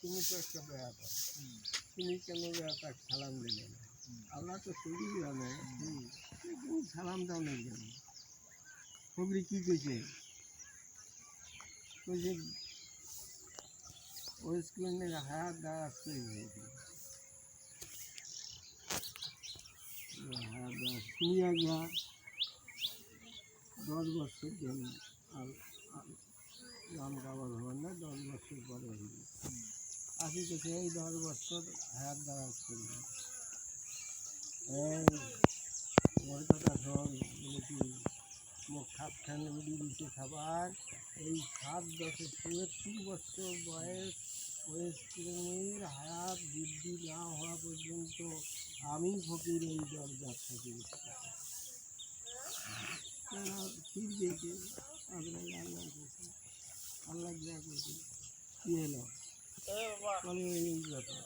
তুমি তো একটা বেয়াদব, তুমি কেন বেয়াদব সালাম দিলে না? আল্লাহ তো শুধু জানে, তুমি সালাম দাও না কেন? ফকরি কী কইছে? কইছে ওই স্কুলের হাত দ্বারা শুনিয়া গিয়া 10 বছর জন্য আর গান গাবার হবেন না, 10 বছর পরে হইবে। আসি থেকে এই 10 বছর হাত দ্বারা করবে। এই ওর কথা শোন, বলে কি মুখ খাপখান উড়ি দিচ্ছে খাবার। এই 7-10 বছর বয়স স্কুলের হায়াত বৃদ্ধি না হওয়া পর্যন্ত আমি ফকির এই দরজা থেকে ঠিক দেখে আপনাকে আল্লাহ যা করছে কী হলো মানে এই ব্যাপার।